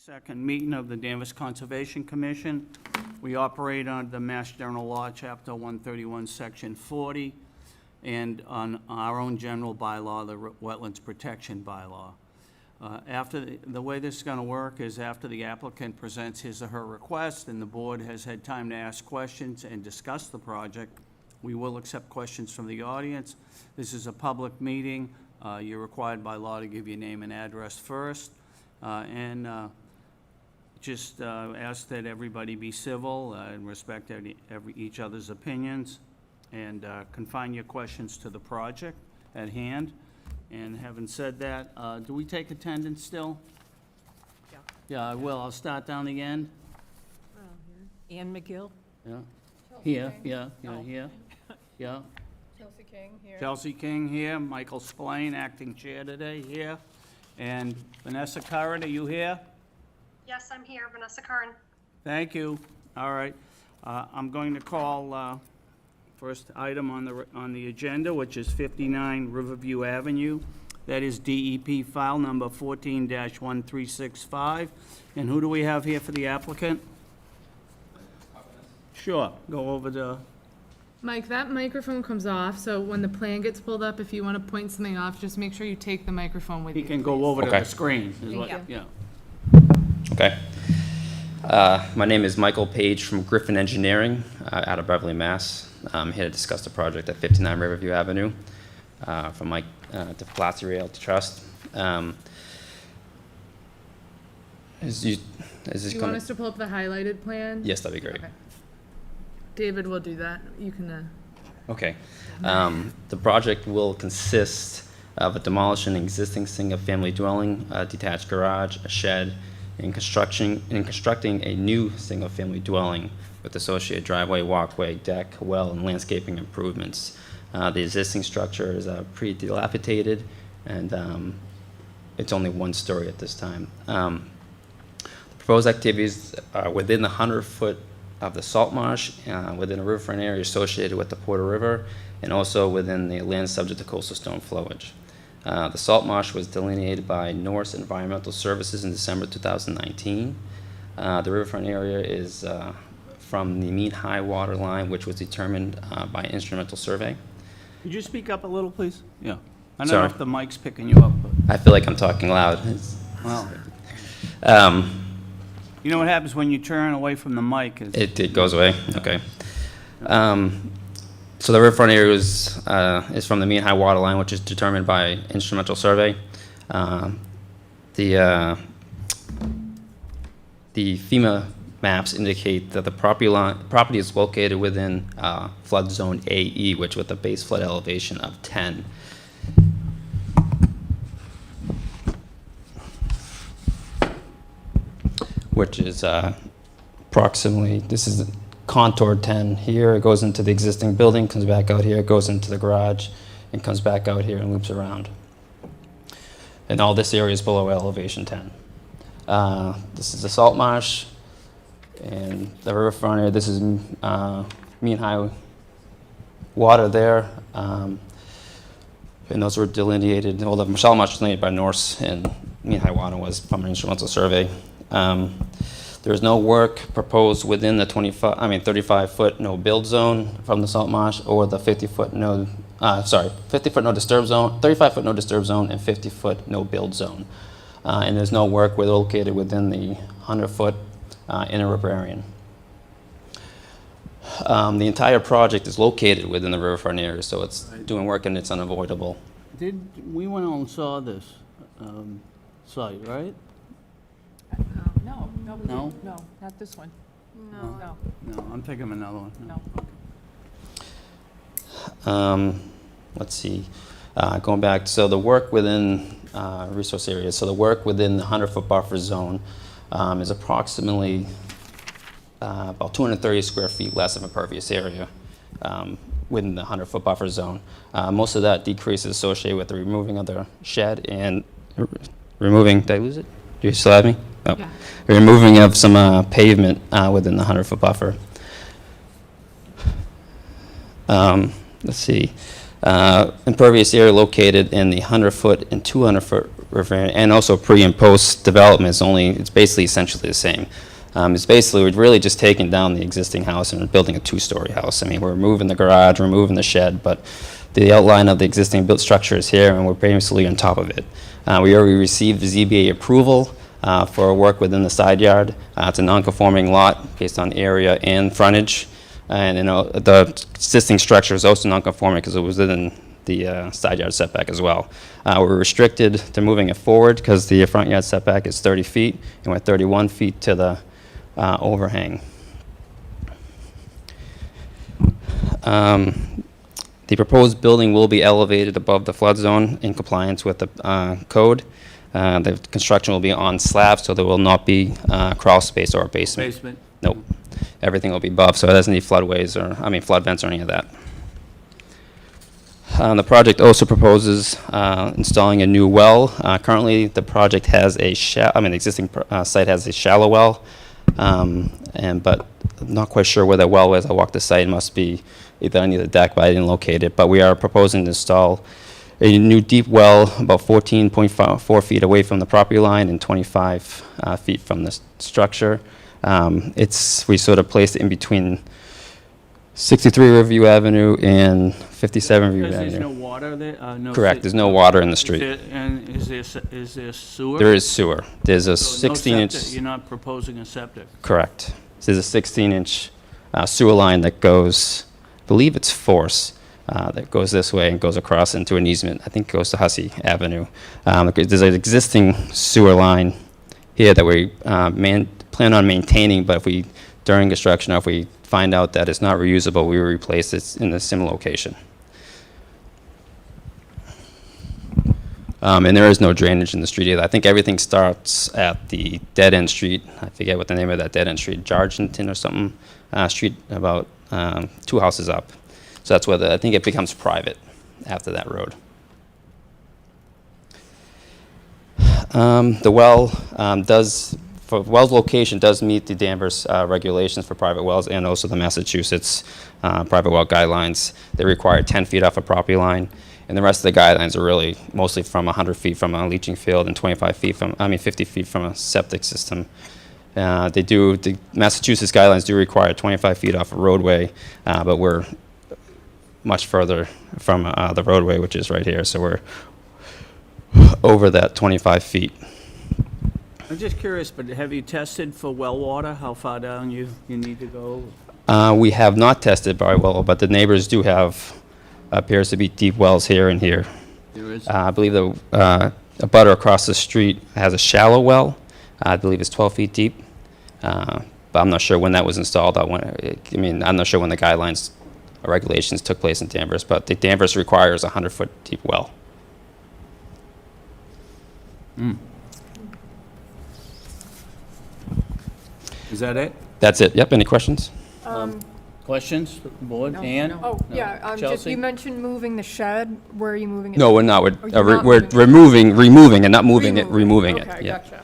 Second meeting of the Danvers Conservation Commission. We operate under the Mass General Law, Chapter 131, Section 40, and on our own general bylaw, the Wetlands Protection Bylaw. The way this is going to work is after the applicant presents his or her request and the board has had time to ask questions and discuss the project, we will accept questions from the audience. This is a public meeting. You're required by law to give your name and address first. Just ask that everybody be civil and respect each other's opinions, and confine your questions to the project at hand. And having said that, do we take attendance still? Yeah. Yeah, I will. I'll start down the end. Ann McGill? Yeah. Chelsea Here, King. yeah, Oh. here. Yeah. Chelsea King here. Chelsea King here. Michael Spillane, acting chair today, here. And Vanessa Curran, are you here? Yes, I'm here, Vanessa Curran. Thank you. All right. I'm going to call first item on the agenda, which is 59 Riverview Avenue. That is DEP file number 14-1365. And who do we have here for the applicant? Sure. Go over to, Mike, that microphone comes off, so when the plan gets pulled up, if you want to point something off, just make sure you take the microphone with he you. can go over to Okay. the screen. Is what- Thank yeah. Okay. My name is Michael Page from Griffin Engineering out of Beverly, Mass. I'm here to discuss the project at 59 Riverview Avenue from Mike to Palazzi Realty Trust. Is this You want going us to pull up the highlighted plan? Yes, that'd be great. Okay. David will do that. You can, Okay. The project will consist of demolishing an existing single-family dwelling, a detached garage, a shed, and constructing a new single-family dwelling with associated driveway, walkway, deck, well, and landscaping improvements. The existing structure is pretty dilapidated, and it's only one story at this time. The proposed activities are within the 100-foot of the Saltmarsh, within a riverfront area associated with the Porter River, and also within the land subject to coastal storm flowage. The Saltmarsh was delineated by Norse Environmental Services in December 2019. The riverfront area is from the mean high water line, which was determined by instrumental survey. Could you speak up a little, please? Yeah. I don't Sorry. know if the mic's picking you up, but, I feel like I'm talking loud. well, Um, you know what happens when you turn away from the mic is... It goes away. Okay. So the riverfront area is from the mean high water line, which is determined by instrumental survey. The FEMA maps indicate that the property is located within flood zone AE, which with a base flood elevation of 10. Which is approximately, this is contour 10 here, it goes into the existing building, comes back out here, it goes into the garage, and comes back out here and loops around. And all this area is below elevation 10. This is the salt marsh, and the riverfront area, this is mean high water there. And those were delineated, well, the salt marsh was delineated by Norse, and mean high water was from an instrumental survey. There is no work proposed within the 35-foot no-build zone from the salt marsh, or the 50-foot no, 50-foot no disturb zone, 35-foot no disturb zone, and 50-foot no-build zone. And there's no work located within the 100-foot inner riparian. The entire project is located within the riverfront area, so it's doing work and it's unavoidable. We went out and saw this site, right? No, we No? didn't. No, not this one. No. No, No, I'm thinking of another one. no. Let's see, going back, so the work within resource areas, so the work within the 100-foot buffer zone is approximately about 230 square feet less of impervious area within the 100-foot buffer zone. Most of that decrease is associated with the removing of the shed and removing, did I lose it? Do you still have me? Oh. Yeah. Removing of some pavement within the 100-foot buffer. Let's see. Impervious area located in the 100-foot and 200-foot river, and also pre and post development is it's basically essentially the same. It's basically, we're really just taking down the existing house and building a 2-story house. I mean, we're removing the garage, removing the shed, but the outline of the existing built structure is here, and we're basically on top of it. We already received the ZBA approval for work within the side yard. It's a non-conforming lot based on area and frontage. And the existing structure is also non-conforming because it was within the side yard setback as well. We're restricted to moving it forward because the front yard setback is 30 feet, and we're 31 feet to the overhang. The proposed building will be elevated above the flood zone in compliance with the code. The construction will be on slab, so there will not be crawl space or a basement. Basement? Nope. Everything will be above, so it doesn't need floodways flood vents or any of that. The project also proposes installing a new well. Currently, the project has the existing site has a shallow well, but I'm not quite sure where that well is. I walked the site. It must be either under the deck, but I didn't locate it. But we are proposing to install a new deep well about 14.4 feet away from the property line and 25 feet from the structure. We sort of placed it in between 63 Riverview Avenue and 57 Riverview Because there's no Avenue. water there? Correct. There's no water in the street. And is there sewer? There is sewer. There's a So no 16-inch. septic. You're not proposing a septic? Correct. There's a 16-inch sewer line that goes, I believe it's force, that goes this way and goes across into an easement. I think it goes to Hussey Avenue. There's an existing sewer line here that we plan on maintaining, but during construction, or if we find out that it's not reusable, we will replace it in the similar location. And there is no drainage in the street either. I think everything starts at the dead-end street. I forget what the name of that dead-end street, Jargenton or something, street about 2 houses up. So that's where I think it becomes private after that road. The well well's location does meet the Danvers regulations for private wells and also the Massachusetts private well guidelines. They require 10 feet off a property line, and the rest of the guidelines are really mostly from 100 feet from a leaching field and 50 feet from a septic system. The Massachusetts guidelines do require 25 feet off a roadway, but we're much further from the roadway, which is right here, so we're over that 25 feet. I'm just curious, but have you tested for well water? How far down you need to go? We have not tested by well, but the neighbors do have, appears to be deep wells here and here. There is? I believe a butter across the street has a shallow well. I believe it's 12 feet deep, but I'm not sure when that was installed. I'm not sure when the guidelines or regulations took place in Danvers, but the Danvers requires a 100-foot deep well. Is that it? That's it. Yep. Any questions? Questions, board? Ann? Oh, No. yeah, just, Chelsea? you mentioned moving the shed. Where are you moving it? No, we're not. Oh, you're not We're moving it. removing and not moving it, removing it. Okay, Yeah. gotcha.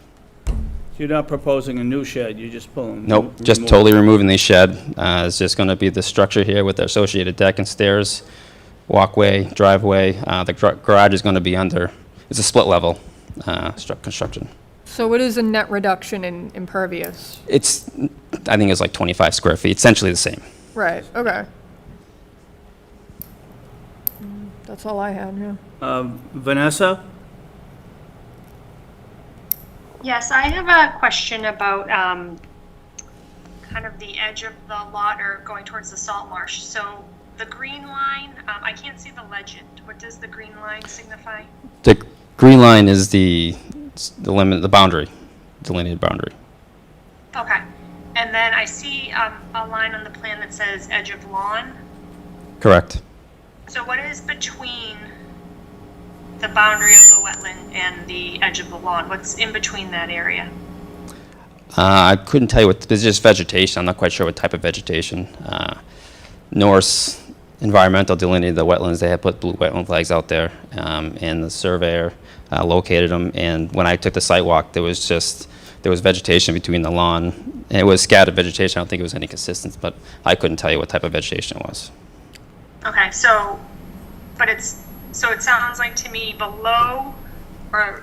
You're not proposing a new shed, you're just pulling? Nope, just totally removing the shed. It's just going to be the structure here with the associated deck and stairs, walkway, driveway. The garage is going to be under, it's a split level construction. So it is a net reduction in impervious? I think it's like 25 square feet, essentially the same. Right, okay. That's all I had, yeah. Vanessa? Yes, I have a question about kind of the edge of the lot or going towards the salt marsh. So the green line, I can't see the legend. What does the green line signify? The green line is the limit, the boundary, delineated boundary. Okay. And then I see a line on the plan that says edge of lawn. Correct. So what is between the boundary of the wetland and the edge of the lawn? What's in between that area? I couldn't tell you what, there's just vegetation. I'm not quite sure what type of vegetation. Norse Environmental delineated the wetlands. They had put blue wetland flags out there, and the surveyor located them. And when I took the site walk, there was vegetation between the lawn. And it was scattered vegetation. I don't think it was any consistency, but I couldn't tell you what type of vegetation it was. Okay, so but so it sounds like to me below or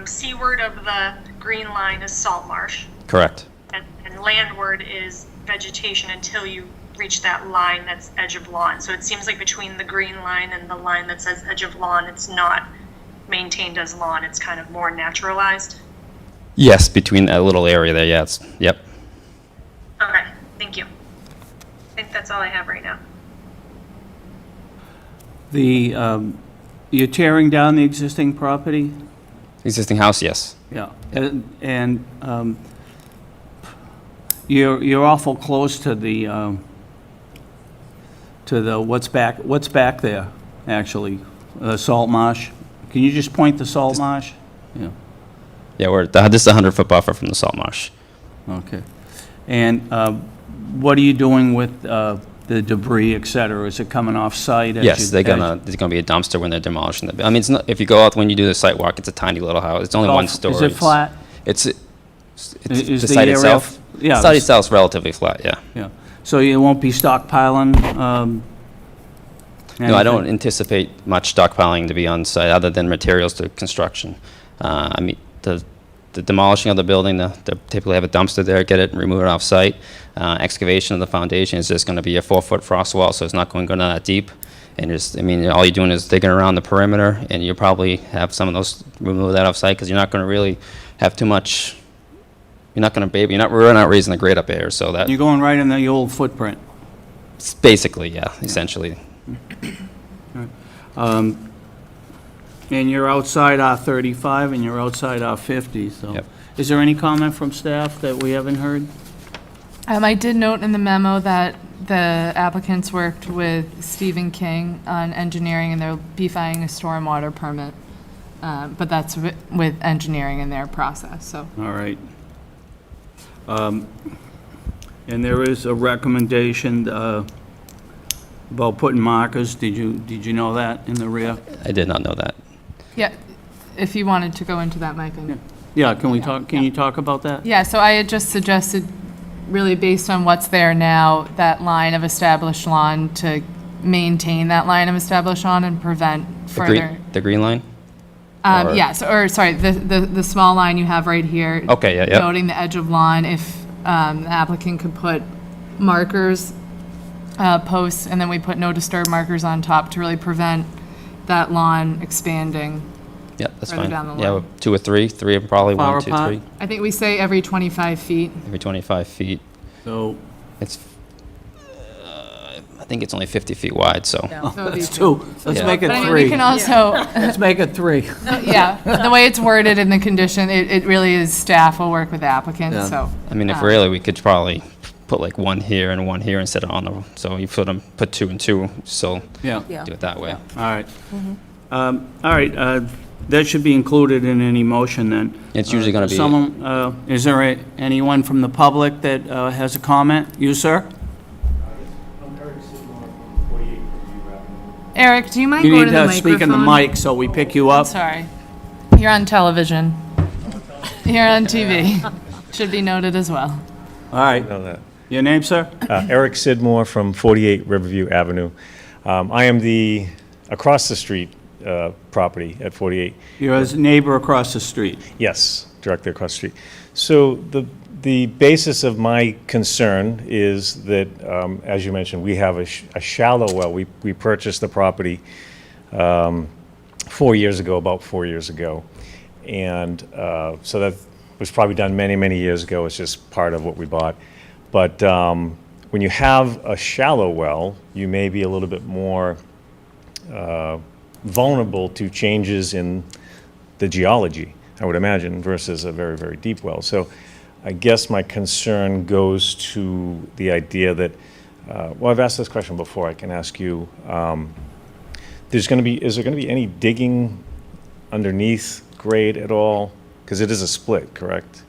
seaward of the green line is salt marsh, Correct. and landward is vegetation until you reach that line that's edge of lawn. So it seems like between the green line and the line that says edge of lawn, it's not maintained as lawn, it's kind of more naturalized. Yes, between that little area there, yeah, yep. Okay, thank you. I think that's all I have right now. You're tearing down the existing property? Existing house, yes. Yeah, and you're awful close to the what's back there, actually, the salt marsh. Can you just point the salt marsh? Yeah, Yeah, this is a 100-foot buffer from the salt marsh. okay. And what are you doing with the debris, et cetera? Is it coming off-site? Yes, there's gonna be a dumpster when they're demolishing the, I mean, it's not, if you go out when you do the site walk, it's a tiny little house. It's only one story. Is it flat? It's Is the the site area itself? yeah, The site itself is relatively flat, yeah. Yeah, so you won't be stockpiling? No, I don't anything? anticipate much stockpiling to be on site, other than materials to construction. I mean, the demolishing of the building, they typically have a dumpster there, get it, remove it off site. Excavation of the foundation is just going to be a 4-foot frost wall, so it's not going to go that deep. And just, I mean, all you're doing is digging around the perimeter, and you'll probably have some of those, remove that off site, because you're not going to really have too much, we're not raising the grade up there, so that, You're going right in the old footprint. it's basically, yeah, essentially. And you're outside R35 and you're outside R50, so. Yep. Is there any comment from staff that we haven't heard? I did note in the memo that the applicants worked with Stephen King on engineering, and they'll be filing a stormwater permit. But that's with engineering in their process, so. All right. And there is a recommendation about putting markers. Did you know that in the rear? I did not know that. Yeah, if you wanted to go into that, Mike. Yeah, can you talk about that? Yeah, so I had just suggested, really based on what's there now, that line of established lawn, to maintain that line of established lawn and prevent further. The green line? or- Yes, or, sorry, the small line you have right here. Okay, yeah. Noting the edge of lawn, if the applicant could put markers, posts, and then we put no disturb markers on top to really prevent that lawn expanding. Yeah, that's Further fine. down the Yeah, line. 2 or 3, 3 are probably Far 1, 2, apart? 3, I think we say every 25 feet. every 25 feet. So, It's, I think it's only 50 feet wide, so. So it'd be that's 2. Let's Yeah. make it But I mean, we 3. can also, Let's make it 3. yeah, the way it's worded in the condition, it really is staff will work with the applicant, Yeah. so. I mean, if really, we could probably put like 1 here and 1 here instead of on the, so you put 2 and 2, so Yeah, do it that way. all right. All right, that should be included in any motion then. It's usually gonna be- Someone, is there anyone from the public that has a comment? You, sir? Eric, do you mind You going need to the to microphone? speak in the mic so we pick you up. Sorry. You're on television. You're on TV. Should be noted as well. All right. Know that. Your name, sir? Eric Sidmore from 48 Riverview Avenue. I am the across the street property at 48. You're his neighbor across the street. Yes, directly across the street. So the basis of my concern is that, as you mentioned, we have a shallow well. We purchased the property 4 years ago, about 4 years ago. And so that was probably done many, many years ago. It's just part of what we bought. But when you have a shallow well, you may be a little bit more vulnerable to changes in the geology, I would imagine, versus a very, very deep well. So I guess my concern goes to the idea that, well, I've asked this question before, I can ask you, is there going to be any digging underneath grade at all? Because it is a split, correct?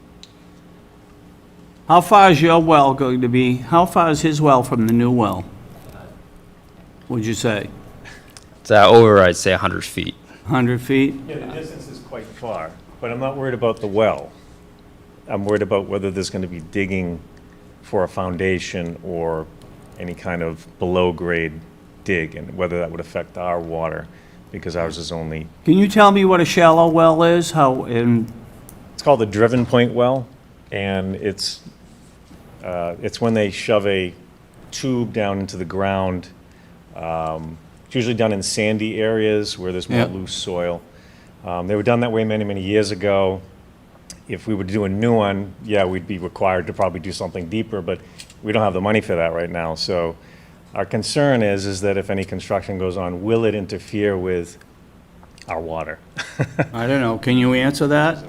How far is your well going to be? How far is his well from the new well? Would you say? It's over, I'd say 100 feet. 100 feet? Yeah, the distance is quite far, but I'm not worried about the well. I'm worried about whether there's going to be digging for a foundation or any kind of below-grade dig, and whether that would affect our water, because ours is only, Can you tell me what a shallow well is? How, in, it's called a driven point well, and it's when they shove a tube down into the ground. It's usually done in sandy areas where there's more Yeah. loose soil. They were done that way many, many years ago. If we were to do a new one, yeah, we'd be required to probably do something deeper, but we don't have the money for that right now. So our concern is that if any construction goes on, will it interfere with our water? I don't know, can you answer that?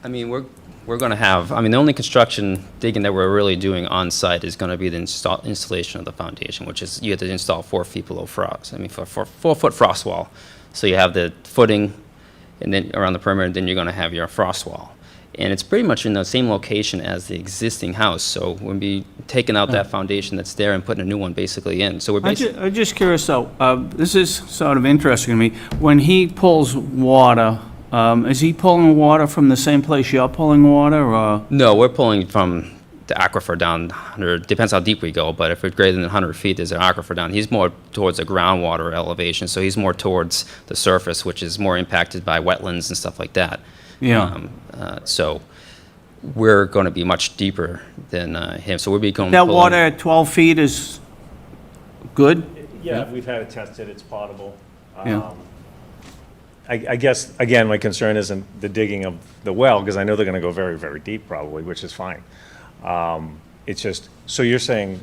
I mean, we're going to have, I mean, the only construction digging that we're really doing on site is going to be the installation of the foundation, which is you have to install 4 feet below frost, I mean, for 4-foot frost wall. So you have the footing and then around the perimeter, and then you're going to have your frost wall. And it's pretty much in the same location as the existing house, so we'll be taking out that foundation that's there and putting a new one basically in. So we're basically, I'm just curious though, this is sort of interesting to me. When he pulls water, is he pulling water from the same place you're pulling water, or? no, we're pulling from the aquifer down 100, depends how deep we go, but if we're greater than 100 feet, there's an aquifer down. He's more towards the groundwater elevation, so he's more towards the surface, which is more impacted by wetlands and stuff like that. Yeah. So we're going to be much deeper than him, so we'll be going. That water at 12 feet is good? Yeah, we've had it tested, it's potable. Yeah. I guess, again, my concern isn't the digging of the well, because I know they're going to go very, very deep probably, which is fine. It's just, so you're saying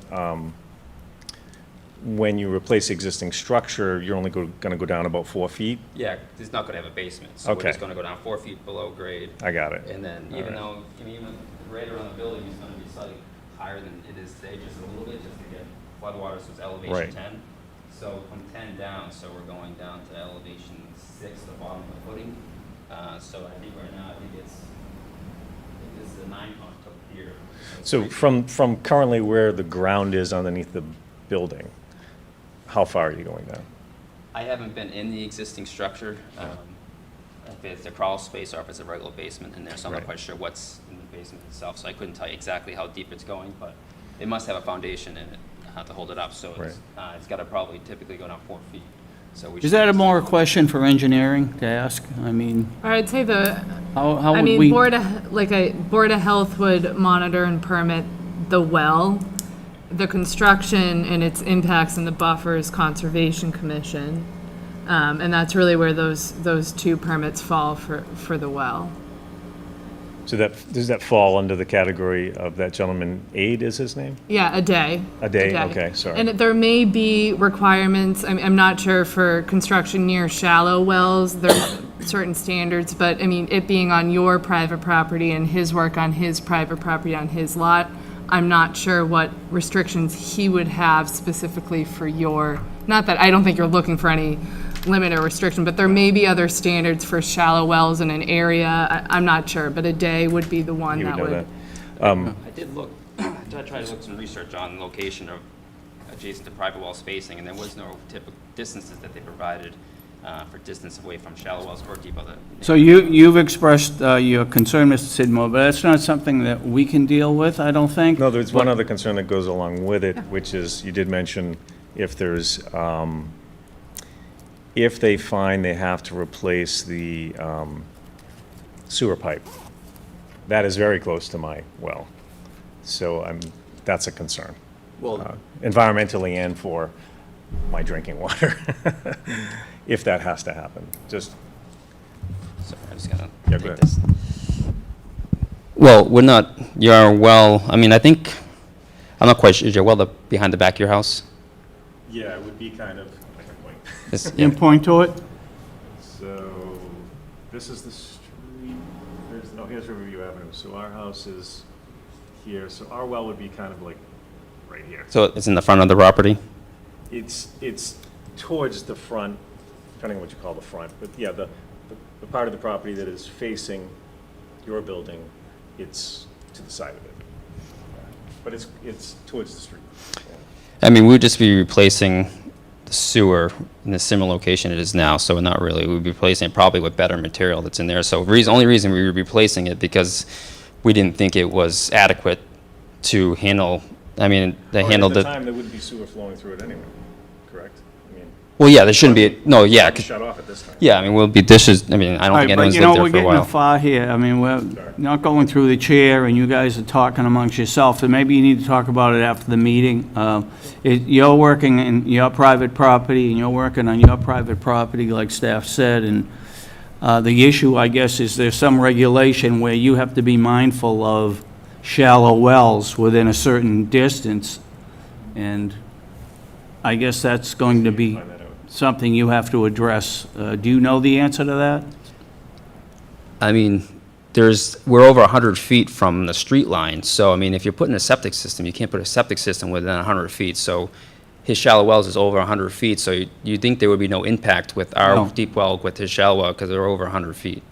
when you replace the existing structure, you're only going to go down about 4 feet? Yeah, it's not going to have a basement, so we're Okay. just going to go down 4 feet below grade. I got it. And then even though, I mean, even the grade around the building is going to be slightly higher than it is today, just a little bit, just to get floodwater, so it's elevation Right. 10. So from 10 down, so we're going down to elevation 6, the bottom of the footing. So I think right now, I think it's the 9 on top here. So from currently where the ground is underneath the building, how far are you going down? I haven't been in the existing structure, if it's a crawl space or if it's a regular basement in there, so I'm not Right. quite sure what's in the basement itself, so I couldn't tell you exactly how deep it's going, but it must have a foundation in it to hold it up, so it's got to probably typically go down 4 feet. So we Is should- that a more question for engineering to ask? I mean, Or I'd say how I would mean, we? Board of Health would monitor and permit the well. The construction and its impacts in the buffers, Conservation Commission. And that's really where those 2 permits fall for the well. So does that fall under the category of that gentleman, Aid is his name? Yeah, a day. A day, okay, sorry. And there may be requirements, I'm not sure for construction near shallow wells, there are certain standards, but I mean, it being on your private property and his work on his private property on his lot, I'm not sure what restrictions he would have specifically for your, not that I don't think you're looking for any limit or restriction, but there may be other standards for shallow wells in an area. I'm not sure, but a day would be the one You would that know would. that. I did look, I tried to look some research on location of adjacent to private well spacing, and there was no typical distances that they provided for distance away from shallow wells or deep other. So you've expressed your concern, Mr. Sidmore, but that's not something that we can deal with, I don't think. No, there's one other concern that goes along with it, which is, you did mention if there's, if they find they have to replace the sewer pipe. That is very close to my well. So that's a concern, Well, environmentally and for my drinking water, if that has to happen. Just, sorry, I just gotta Yeah, take go ahead. this. Well, we're not, your well, I mean, I think, I'm not quite sure, is your well behind the back of your house? yeah, it would be kind of like a point. It's- You can point to it? So, this is the street, here's Riverview Avenue, so our house is here, so our well would be kind of like right here. So it's in the front of the property? It's towards the front, depending on what you call the front, but yeah, the part of the property that is facing your building, it's to the side of it. But it's towards the street. I mean, we would just be replacing the sewer in a similar location it is now, so not really. We'd be replacing it probably with better material that's in there. So only reason we were replacing it because we didn't think it was adequate to handle I mean, they Or handled At it. the time, there wouldn't be sewer flowing through it anyway, correct? I mean, Well, yeah, there shouldn't be, no, yeah, it's shut off at this time. yeah, I mean, we'll be dishes, I mean, I don't All think right, but anyone's you know, lived we're there for a getting while. far here. I mean, we're not going through the chair, and you guys are talking amongst yourself, so maybe you need to talk about it after the meeting. You're working in your private property, and you're working on your private property, like staff said, and the issue, I guess, is there's some regulation where you have to be mindful of shallow wells within a certain distance, and I guess that's going to be Find that out. something you have to address. Do you know the answer to that? I mean, we're over 100 feet from the street line, so, I mean, if you're putting a septic system, you can't put a septic system within 100 feet, so his shallow wells is over 100 feet, so you'd think there would be no impact with our No. deep well with his shallow well, because they're over 100 feet.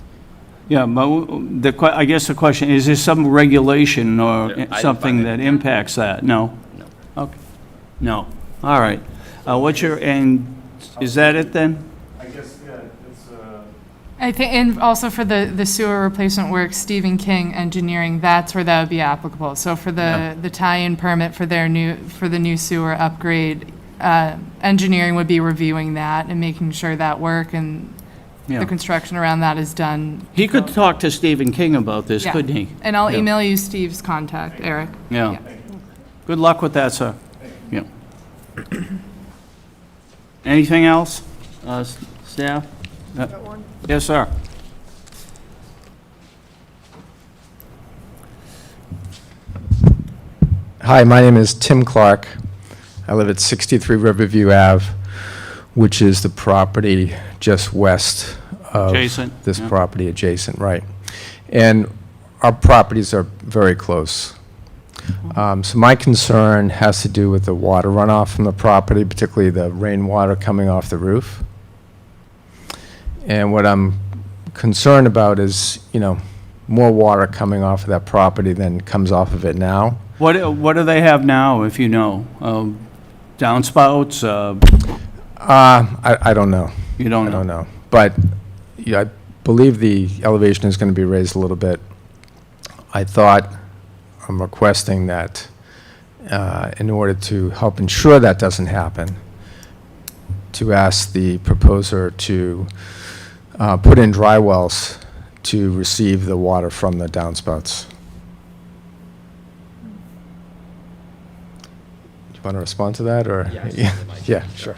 Yeah, but I guess the question, is there some regulation or Yeah, I didn't something find that it. impacts that? No? No. Okay. No. All right. What's your, and is that it then? I guess, yeah, it's, I think, and also for the sewer replacement work, Stephen King Engineering, that's where that would be applicable. So for the tie-in permit for the new sewer upgrade, engineering would be reviewing that and making sure that work and Yeah. the construction around that is done. He could talk to Stephen King about this, Yeah. couldn't he? And I'll Yeah. email you Steve's contact, Eric. Yeah. Good luck with that, sir. Yeah. Anything else, staff? Got one? Yes, sir. Hi, my name is Tim Clark. I live at 63 Riverview Ave, which is the property just west of Adjacent, this yeah. property, adjacent, right. And our properties are very close. So my concern has to do with the water runoff from the property, particularly the rainwater coming off the roof. And what I'm concerned about is, more water coming off of that property than comes off of it now. What do they have now, if you know? Downspouts? I don't know. You don't I know? don't know. But yeah, I believe the elevation is going to be raised a little bit. I'm requesting that in order to help ensure that doesn't happen, to ask the proposer to put in dry wells to receive the water from the downspouts. Do you want to respond to that, or? Yeah, sure.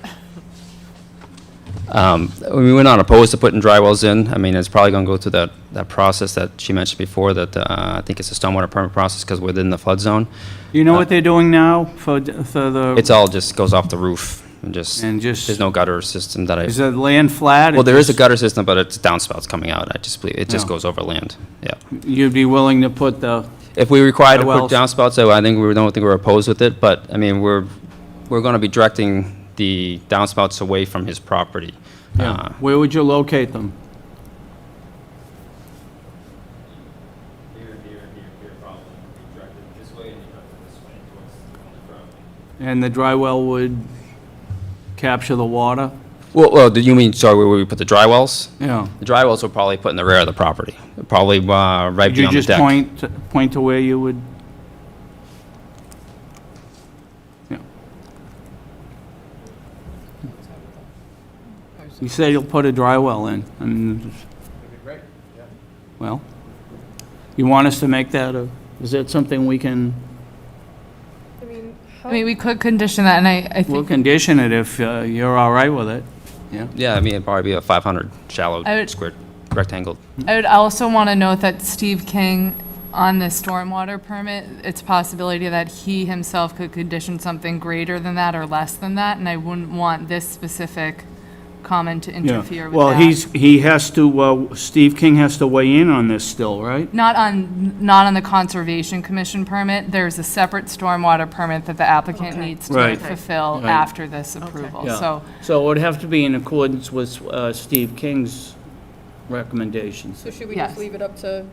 We're not opposed to putting dry wells in. I mean, it's probably going to go through that process that she mentioned before, that I think it's a stormwater permit process because within the flood zone. You know what they're doing now for the? It's all just goes off the roof and And just- there's no gutter system that Is the land flat? well, there is a gutter system, but it's downspouts coming out. I just believe, it just Yeah. goes over land, yeah. You'd be willing to put the, If we require to Dry put wells. downspouts, I think we don't think we're opposed with it, but, I mean, we're going to be directing the downspouts away from his property. where would you locate them? And the dry well would capture the water? Well, do you mean, sorry, where we put the dry wells? Yeah. The dry wells will probably put in the rear of the property, probably right Could you beyond the just deck. point to where you would? Yeah. You said you'll put a dry well in, and. Well, you want us to make that is that something we can, I mean, we could condition that, and I we'll think, condition it if you're all right with it, yeah? Yeah, I mean, it'd probably be a 500 shallow I would- square rectangle. I would also want to note that Steve King, on the stormwater permit, it's a possibility that he himself could condition something greater than that or less than that, and I wouldn't want this specific comment to Yeah. interfere with Well, that. he has to, Steve King has to weigh in on this still, right? Not on the Conservation Commission permit. There's a separate stormwater permit that the applicant needs to Right. fulfill Right. after this approval, Yeah. so. So it would have to be in accordance with Steve King's recommendations. So should we Yes. just leave it up to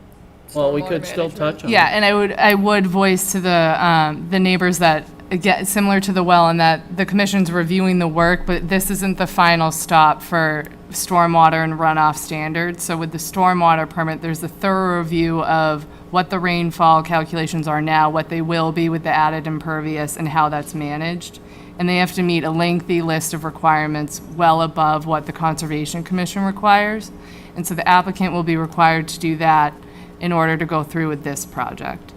Well, we stormwater could still management? touch on it. Yeah, and I would voice to the neighbors that, again, similar to the well, in that the commission's reviewing the work, but this isn't the final stop for stormwater and runoff standards. So with the stormwater permit, there's a thorough review of what the rainfall calculations are now, what they will be with the added impervious, and how that's managed. And they have to meet a lengthy list of requirements well above what the Conservation Commission requires. And so the applicant will be required to do that in order to go through with this project.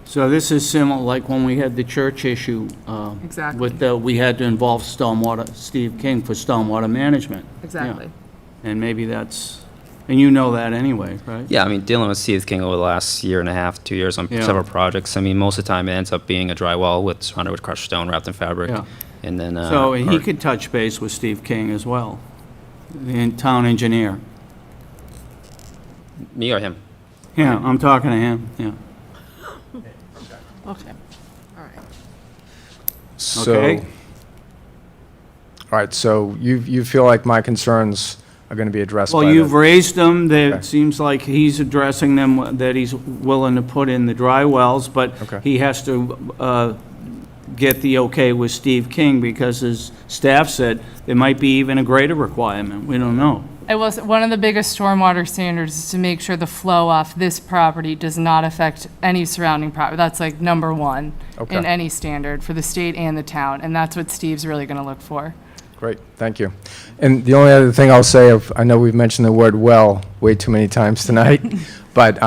So this is similar, like when we had the church issue. Exactly. With the, we had to involve stormwater, Steve King for stormwater management. Exactly. And maybe that's, and you know that anyway, right? Yeah, I mean, dealing with Steve King over the last year and a half, 2 years on Yeah. several projects, I mean, most of the time it ends up being a dry well with surrounded with crushed stone wrapped in fabric. Yeah. And then. So he or- could touch base with Steve King as well, the town engineer. Me or him? Yeah, I'm talking to him, yeah. Okay, all right. So, Okay. all right, so you feel like my concerns are going to be addressed by Well, you've the... raised them, Okay. it seems like he's addressing them, that he's willing to put in the dry wells, but Okay. he has to get the okay with Steve King, because his staff said there might be even a greater requirement, we don't know. One of the biggest stormwater standards is to make sure the flow off this property does not affect any surrounding property. That's like number one in Okay. any standard for the state and the town, and that's what Steve's really gonna look for. Great, thank you. And the only other thing I'll say, I know we've mentioned the word well way too many times tonight, but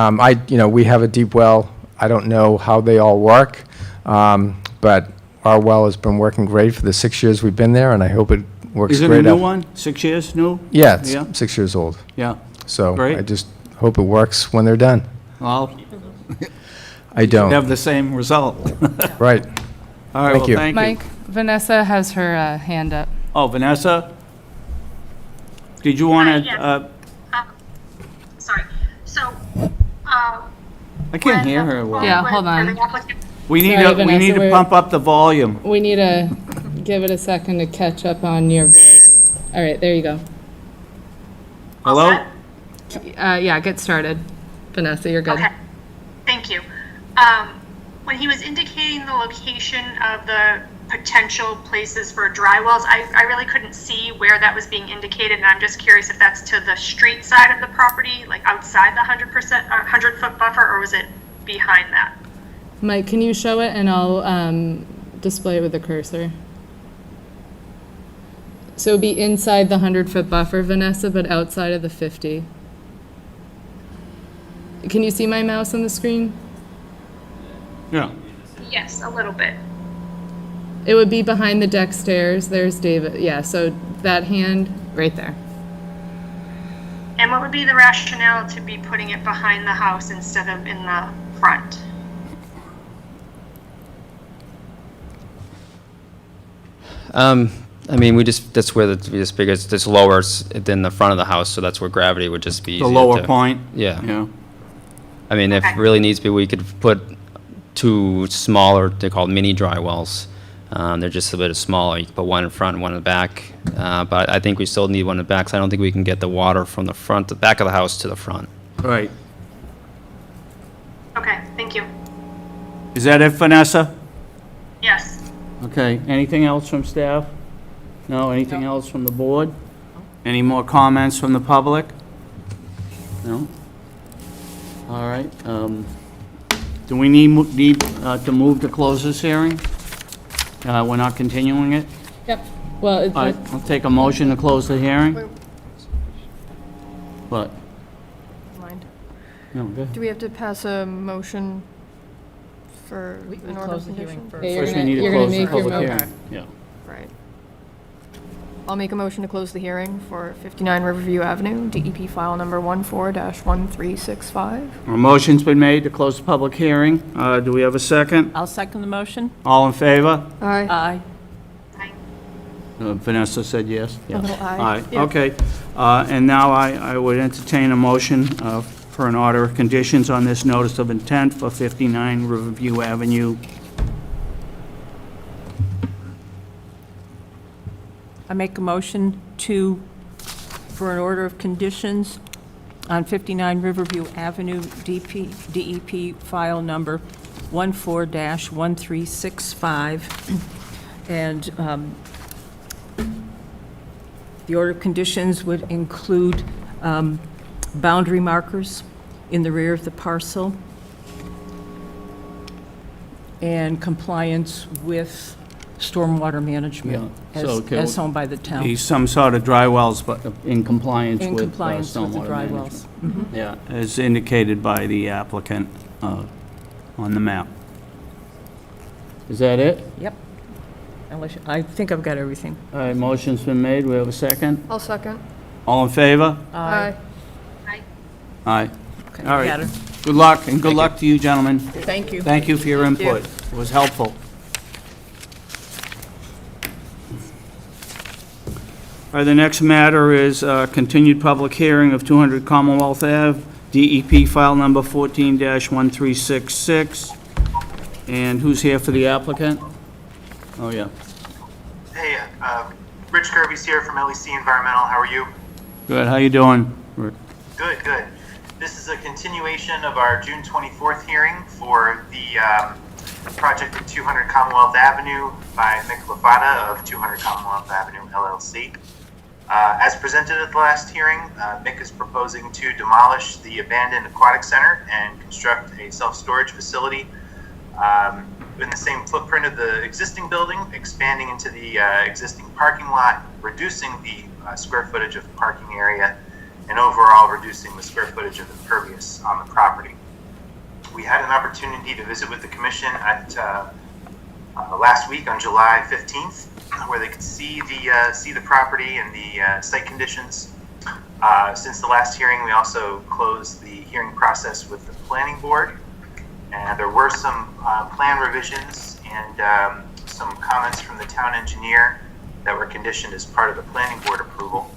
we have a deep well. I don't know how they all work, but our well has been working great for the 6 years we've been there, and I hope it works Is it great. a new one? 6 years new? Yeah, it's Yeah. 6 years old. Yeah, So Great. I just hope it works when they're done. well, I don't. have the same result. Right. All right, Thank well, you. thank you. Mike, Vanessa has her hand up. Oh, Vanessa? Did you want yes. to, Sorry. So, I can't hear her well. Yeah, hold on. We need Sorry, to, we Vanessa, need to we're- pump up the volume. We need to give it a second to catch up on your voice. All right, there you go. Hello? Yeah, get started. Vanessa, you're good. Okay, thank you. When he was indicating the location of the potential places for dry wells, I really couldn't see where that was being indicated, and I'm just curious if that's to the street side of the property, like outside the 100-foot buffer, or was it behind that? Mike, can you show it and I'll display it with the cursor? So it'd be inside the 100-foot buffer, Vanessa, but outside of the 50. Can you see my mouse on the screen? Yeah. Yes, a little bit. It would be behind the deck stairs. There's David. Yeah, so that hand right there. And what would be the rationale to be putting it behind the house instead of in the front? I mean, that's where we just figured it's lower than the front of the house, so that's where gravity would just be The easier lower to- point? Yeah. Yeah. I mean, if it Okay. really needs to be, we could put two smaller, they're called mini dry wells. They're just a bit smaller. You can put one in front and one in the back. But I think we still need one in the back, so I don't think we can get the water from the back of the house to the front. Right. Okay, thank you. Is that it, Vanessa? Yes. Okay, anything else from staff? No, anything else from the board? Any more comments from the public? No? All right, do we need to move to close this hearing? We're not continuing it? Yep. Well, All right, I'll take a motion to close the hearing. What? Mind. No, go ahead. Do we have to pass a motion for We an order of close the hearing conditions? first. Yeah, you're First, we need to you're gonna close the make your public mo- hearing. Yeah. Right. I'll make a motion to close the hearing for 59 Riverview Avenue, DEP file number 14-1365. A motion's been made to close the public hearing. Do we have a second? I'll second the motion. All in favor? Aye. Aye. Vanessa said yes? A little aye. Aye, Yeah. okay. And now I would entertain a motion for an order of conditions on this notice of intent for 59 Riverview Avenue. I make a motion for an order of conditions on 59 Riverview Avenue, DEP file number 14-1365. And the order of conditions would include boundary markers in the rear of the parcel, and compliance with stormwater management Yeah, so as owned by the town. Be some sort of dry wells, but in compliance In with compliance with the stormwater dry management. wells. Mhm. Yeah, as indicated by the applicant on the map. Is that it? Yep. I think I've got everything. All right, motion's been made. We have a second? I'll second. All in favor? Aye. Aye. Okay, All right. got it. Good luck, and good luck to you, gentlemen. Thank you. Thank you for your Thank you. input. It was helpful. All right, the next matter is continued public hearing of 200 Commonwealth Ave, DEP file number 14-1366. And who's here for the applicant? Oh, yeah. Hey, Rich Kirby's here from LEC Environmental. How are you? Good, how you doing? Good, good. This is a continuation of our June 24th hearing for the project at 200 Commonwealth Avenue by Mick Lafata of 200 Commonwealth Avenue, LLC. As presented at the last hearing, Mick is proposing to demolish the abandoned aquatic center and construct a self-storage facility in the same footprint of the existing building, expanding into the existing parking lot, reducing the square footage of the parking area, and overall reducing the square footage of impervious on the property. We had an opportunity to visit with the commission at last week on July 15th, where they could see the property and the site conditions. Since the last hearing, we also closed the hearing process with the planning board, and there were some plan revisions and some comments from the town engineer that were conditioned as part of the planning board approval.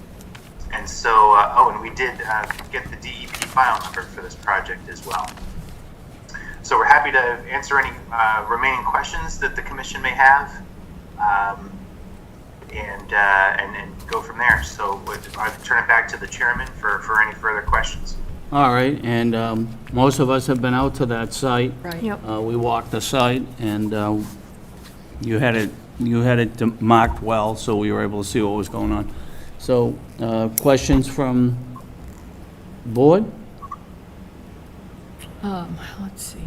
And so, and we did get the DEP file number for this project as well. So we're happy to answer any remaining questions that the commission may have, and go from there. So I'll turn it back to the chairman for any further questions. All right, and most of us have been out to that site. Right. Yep. We walked the site, and you had it marked well, so we were able to see what was going on. So, questions from board? Let's see.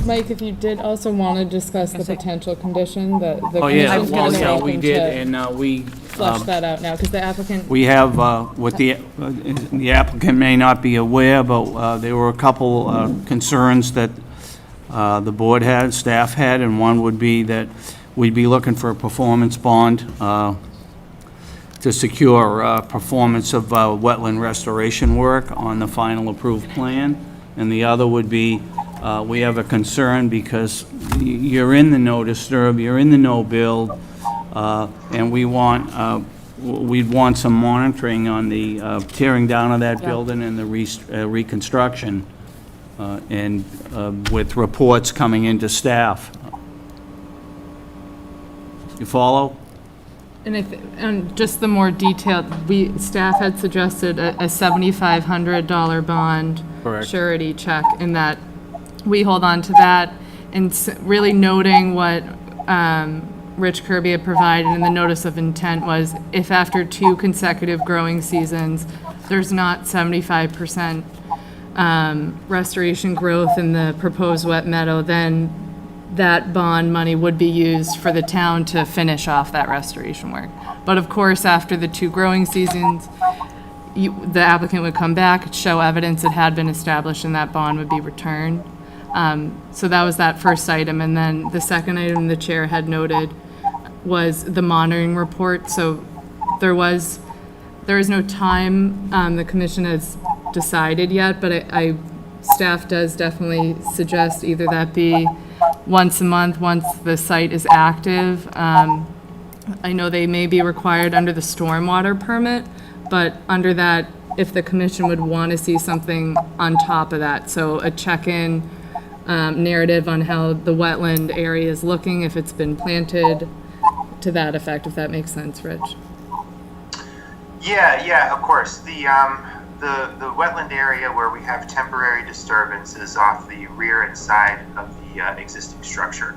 Mike, if you did also want to discuss the potential condition, the Oh, yeah, commission's well, gonna yeah, be we open did, to and we, flesh that out now, because the applicant, we have, what the applicant may not be aware, but there were a couple concerns that the board had, staff had, and one would be that we'd be looking for a performance bond to secure performance of wetland restoration work on the final approved plan. And the other would be, we have a concern because you're in the no disturb, you're in the no build, and we'd want some monitoring on the tearing down of that building and the reconstruction, and with reports coming into staff. You follow? and just the more detailed, staff had suggested a $7,500 bond Correct. surety check, and that we hold on to that, and really noting what Rich Kirby had provided in the notice of intent was if after 2 consecutive growing seasons, there's not 75% restoration growth in the proposed wet meadow, then that bond money would be used for the town to finish off that restoration work. But of course, after the 2 growing seasons, the applicant would come back, show evidence it had been established, and that bond would be returned. So that was that first item. And then the second item the chair had noted was the monitoring report. So there is no time the commission has decided yet, but staff does definitely suggest either that be once a month, once the site is active. I know they may be required under the stormwater permit, but under that, if the commission would want to see something on top of that, so a check-in narrative on how the wetland area is looking, if it's been planted, to that effect, if that makes sense, Rich. Yeah, of course. The wetland area where we have temporary disturbance is off the rear and side of the existing structure,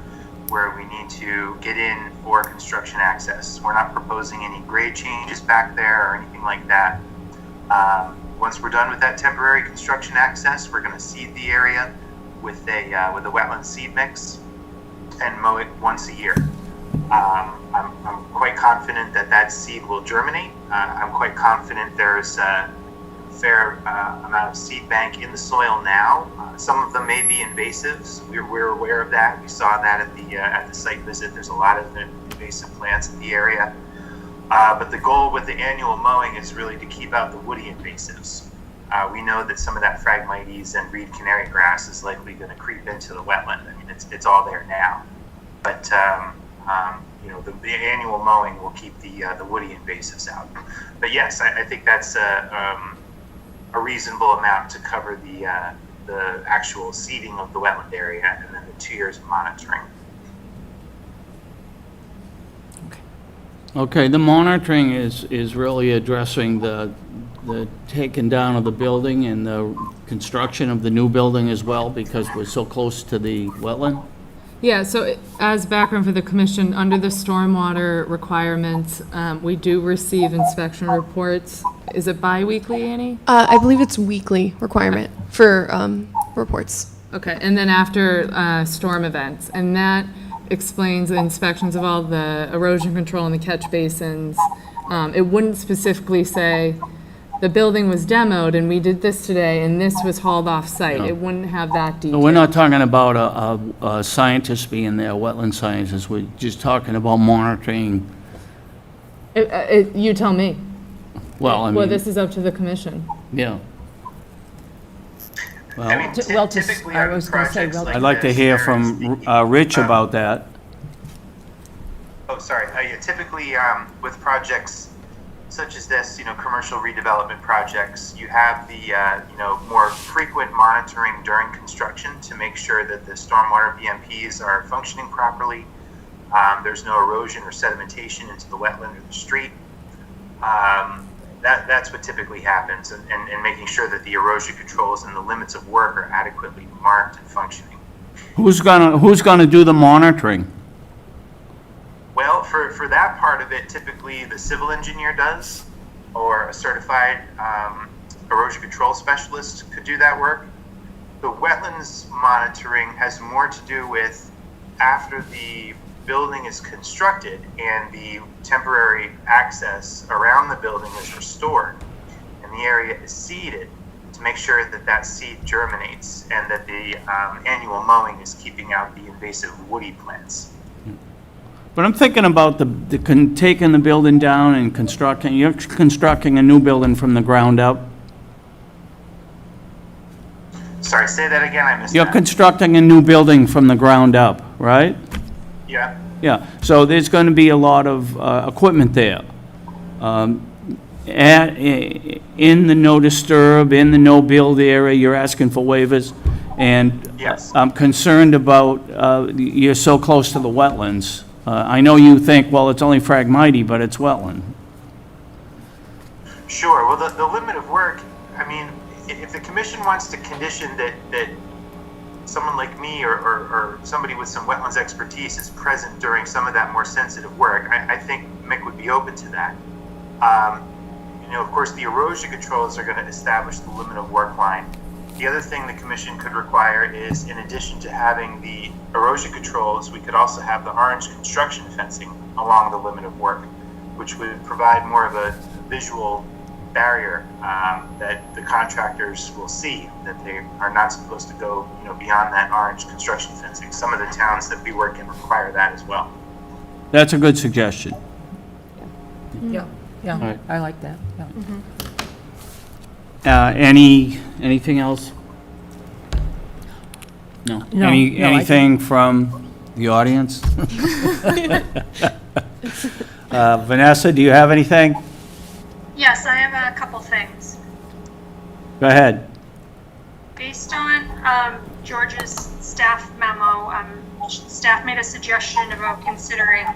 where we need to get in for construction access. We're not proposing any grade changes back there or anything like that. Once we're done with that temporary construction access, we're going to seed the area. with a wetland seed mix and mow it once a year. I'm quite confident that that seed will germinate. I'm quite confident there's a fair amount of seed bank in the soil now. Some of them may be invasives. We're aware of that. We saw that at the site visit. There's a lot of invasive plants in the area. But the goal with the annual mowing is really to keep out the woody invasives. We know that some of that Phragmites and reed canary grass is likely going to creep into the wetland. I mean, it's all there now. But you know, the annual mowing will keep the woody invasives out. But yes, I think that's a reasonable amount to cover the actual seeding of the wetland area, and then the 2 years of monitoring. Okay, the monitoring is really addressing the taking down of the building and the construction of the new building as well, because we're so close to the wetland? Yeah, so as background for the commission, under the stormwater requirements, we do receive inspection reports. Is it bi-weekly, Annie? I believe it's weekly requirement for reports. Okay, and then after storm events, and that explains the inspections of all the erosion control in the catch basins. It wouldn't specifically say, the building was demoed and we did this today and this was hauled off site. It wouldn't have that detail. So we're not talking about a scientist being there, wetland scientist, we're just talking about monitoring. You tell me. Well, I Well, mean, this is up to the commission. yeah. I Well, mean, well, just- typically I on was gonna say, projects well- like I'd like to this, hear there from is the, Rich about that. Oh, sorry. Yeah, typically, with projects such as this, you know, commercial redevelopment projects, you have the, you know, more frequent monitoring during construction to make sure that the stormwater BMPs are functioning properly. There's no erosion or sedimentation into the wetland or the street. That's what typically happens, and making sure that the erosion controls and the limits of work are adequately marked and functioning. Who's gonna do the monitoring? Well, for that part of it, typically the civil engineer does, or a certified erosion control specialist could do that work. The wetlands monitoring has more to do with after the building is constructed and the temporary access around the building is restored and the area is seeded, to make sure that that seed germinates and that the annual mowing is keeping out the invasive woody plants. But I'm thinking about taking the building down and you're constructing a new building from the ground up. Sorry, say that again, I missed You're that. constructing a new building from the ground up, right? Yeah, Yeah, so there's going to be a lot of equipment there. In the no disturb, in the no build area, you're asking for waivers, and Yes. I'm concerned about, you're so close to the wetlands. I know you think, well, it's only Phragmite, but it's wetland. sure. Well, the limit of work, I mean, if the commission wants to condition that someone like me or somebody with some wetlands expertise is present during some of that more sensitive work, I think Mick would be open to that. You know, of course, the erosion controls are going to establish the limit of work line. The other thing the commission could require is, in addition to having the erosion controls, we could also have the orange construction fencing along the limit of work, which would provide more of a visual barrier that the contractors will see, that they are not supposed to go, you know, beyond that orange construction fencing. Some of the towns that we work in require that as well. That's a good suggestion. Yeah, All yeah, right. I like that, yeah. Anything else? No? No, no, I Anything from the audience? Vanessa, do you have anything? Yes, I have a couple things. Go ahead. Based on George's staff memo, staff made a suggestion about considering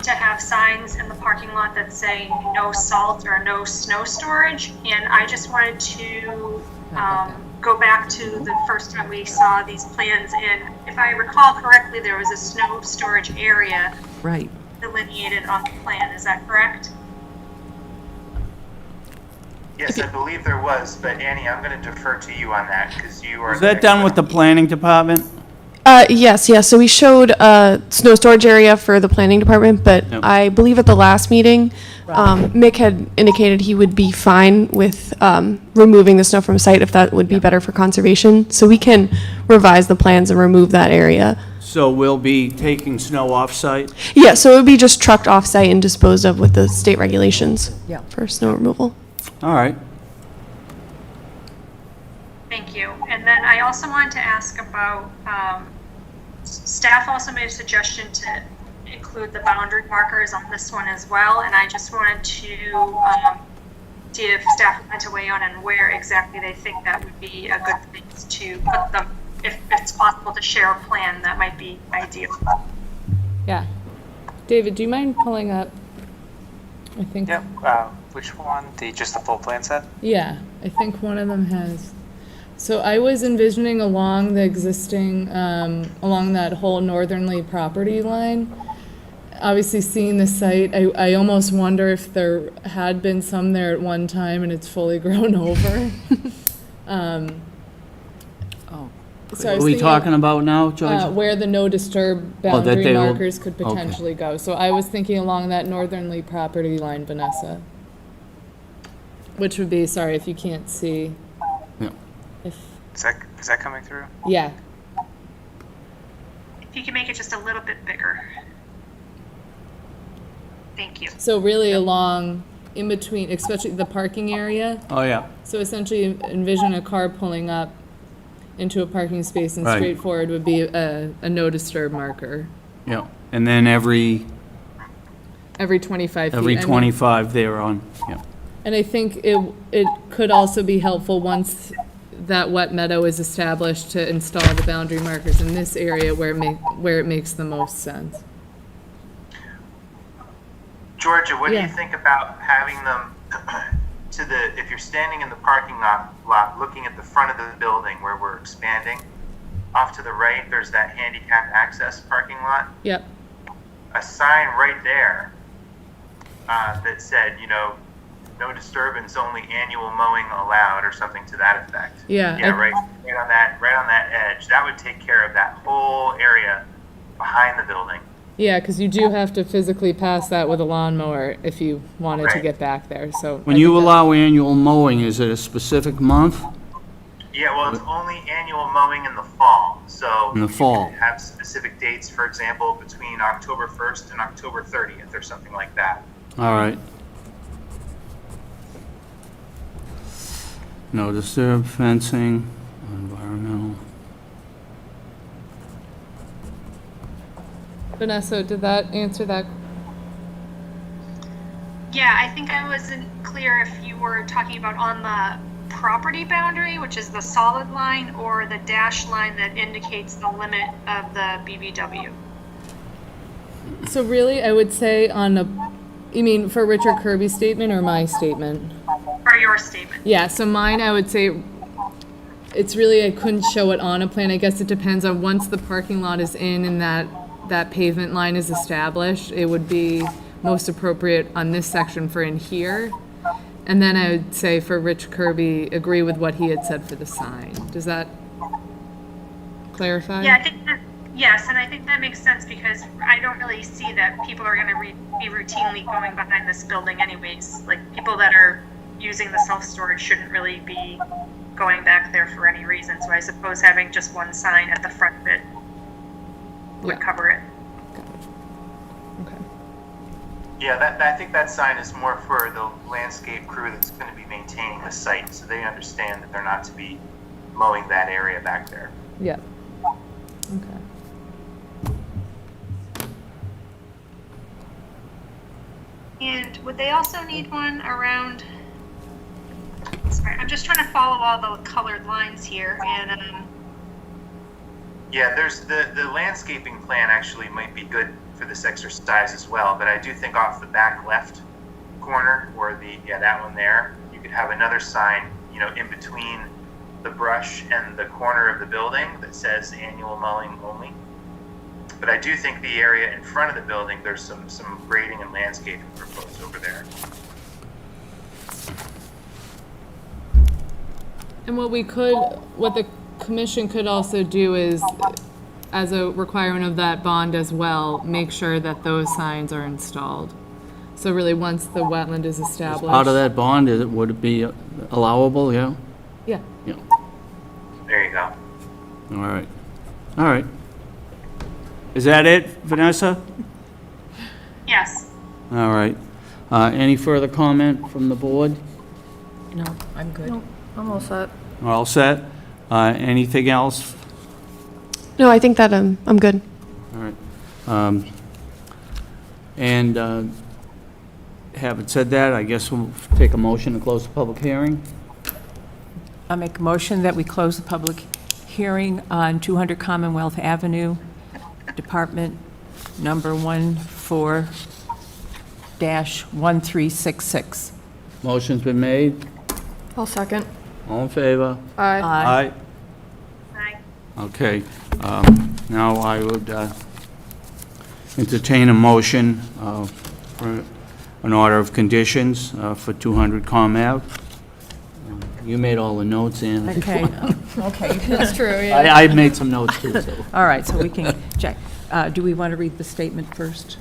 to have signs in the parking lot that say no salt or no snow storage. And I just wanted to go back to the first time we saw these plans. And if I recall correctly, there was a snow storage area Right. delineated on the plan. Is that correct? Yes, I believe there was, but Annie, I'm going to defer to you on that because you are. Is that done with the planning department? Yes, so we showed a snow storage area for the planning department, but Yep. I believe at the last meeting, Mick had indicated he would be fine with removing the snow from site if that would be better for conservation. So we can revise the plans and remove that area. So we'll be taking snow off-site? Yeah, so it would be just trucked off-site and disposed of with the state regulations Yeah. for snow removal. All right. Thank you. And then I also wanted to ask about, staff also made a suggestion to include the boundary markers on this one as well, and I just wanted to see if staff wanted to weigh on and where exactly they think that would be a good place to put them. If it's possible to share a plan, that might be ideal. Yeah. David, do you mind pulling up? I think. Yep. Which one? Just the full plan set? Yeah, I think one of them has. So I was envisioning along the existing, along that whole northerly property line. Obviously, seeing the site, I almost wonder if there had been some there at one time and it's fully grown over. Oh. So I What was are we thinking, talking about now, George? where the no disturb Oh, that boundary they will- markers could okay. potentially go. So I was thinking along that northerly property line, Vanessa. Which would be, sorry if you can't see. Yeah. If, Is that coming through? yeah, If you can make it just a little bit bigger. Thank you. so really along, in between, especially the parking area. Oh, yeah. So essentially envision a car pulling up into a parking space and Right. straight forward would be a no disturb marker. Yeah. And then every Every 25 feet. I mean, 25 there on, yeah. and I think it could also be helpful once that wet meadow is established to install the boundary markers in this area where it makes the most sense. Georgia, what do Yeah. you think about having them if you're standing in the parking lot looking at the front of the building where we're expanding, off to the right, there's that handicap access parking lot. Yep. A sign right there that said, no disturbance, only annual mowing allowed, or something to that effect. Yeah. Yeah, right on that edge. That would take care of that whole area behind the building. Yeah, because you do have to physically pass that with a lawnmower if you wanted to Right. get back there, so. When I you think allow annual mowing, is it a specific month? Yeah, well, it's only annual mowing in the fall. So In the fall. you could have specific dates, for example, between October 1st and October 30th or something like that. All right. No disturb fencing, environmental. Vanessa, did that answer that? Yeah, I think I wasn't clear if you were talking about on the property boundary, which is the solid line, or the dash line that indicates the limit of the BBW. So really, I would say you mean for Richard Kirby's statement or my statement? For your statement. Yeah, so mine, I would say, it's really, I couldn't show it on a plan. I guess it depends on once the parking lot is in and that pavement line is established, it would be most appropriate on this section for in here. And then I would say for Rich Kirby, agree with what he had said for the sign. Does that clarify? Yeah, I think that, yes, and I think that makes sense because I don't really see that people are going to be routinely going behind this building anyways. Like, people that are using the self-storage shouldn't really be going back there for any reason. So I suppose having just one sign at the front of it would cover it. Okay. Yeah, I think that sign is more for the landscape crew that's going to be maintaining the site, so they understand that they're not to be mowing that area back there. Yeah. Okay. And would they also need one around? Sorry, I'm just trying to follow all the colored lines here, and Yeah, there's the landscaping plan actually might be good for this exercise as well, but I do think off the back left corner, or that one there, you could have another sign, in between the brush and the corner of the building that says annual mowing only. But I do think the area in front of the building, there's some grading and landscaping proposed over there. And what the commission could also do is, as a requirement of that bond as well, make sure that those signs are installed. So really, once the wetland is established. Part of that bond, would it be allowable, yeah? Yeah. Yeah, There you go. all right. All right. Is that it, Vanessa? Yes. All right. Any further comment from the board? No, I'm good. I'm all set. All set? Anything else? No, I think that I'm good. All right. And having said that, I guess we'll take a motion to close the public hearing. I'll make a motion that we close the public hearing on 200 Commonwealth Avenue, Department number 14-1366. Motion's been made. I'll second. All in favor? Aye. Aye. Aye. Okay. Now I would entertain a motion for an order of conditions for 200 Com Ave. You made all the notes, Ann. Okay, okay. That's true, yeah. I made some notes too, so. All right, so we can check. Do we want to read the statement first?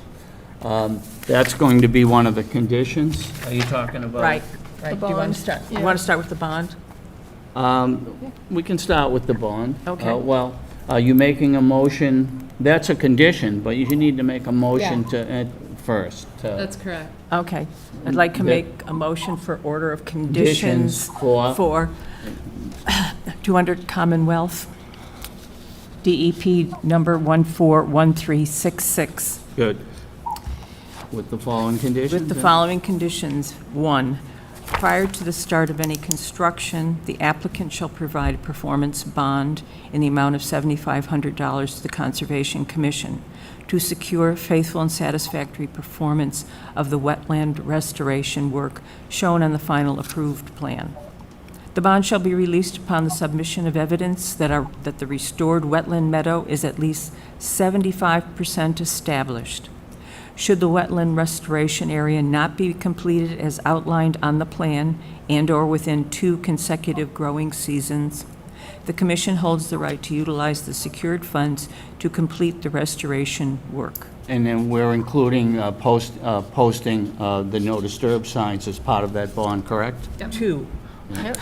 That's going to be one of the conditions. Are you talking about? Right. Do you want bond, to start? You yeah. want to start with the bond? We can start with the bond. Okay. Well, are you making a motion? That's a condition, but you need to make a motion to, first. That's correct. Okay. I'd like to make a motion for order of conditions for 200 Commonwealth, DEP number 141366. Good. With the following conditions? With the following conditions. 1, prior to the start of any construction, the applicant shall provide a performance bond in the amount of $7,500 to the Conservation Commission to secure faithful and satisfactory performance of the wetland restoration work shown on the final approved plan. The bond shall be released upon the submission of evidence that the restored wetland meadow is at least 75% established. Should the wetland restoration area not be completed as outlined on the plan and/or within 2 consecutive growing seasons, the Commission holds the right to utilize the secured funds to complete the restoration work. And then we're including posting the no disturb signs as part of that bond, correct? 2. Yeah.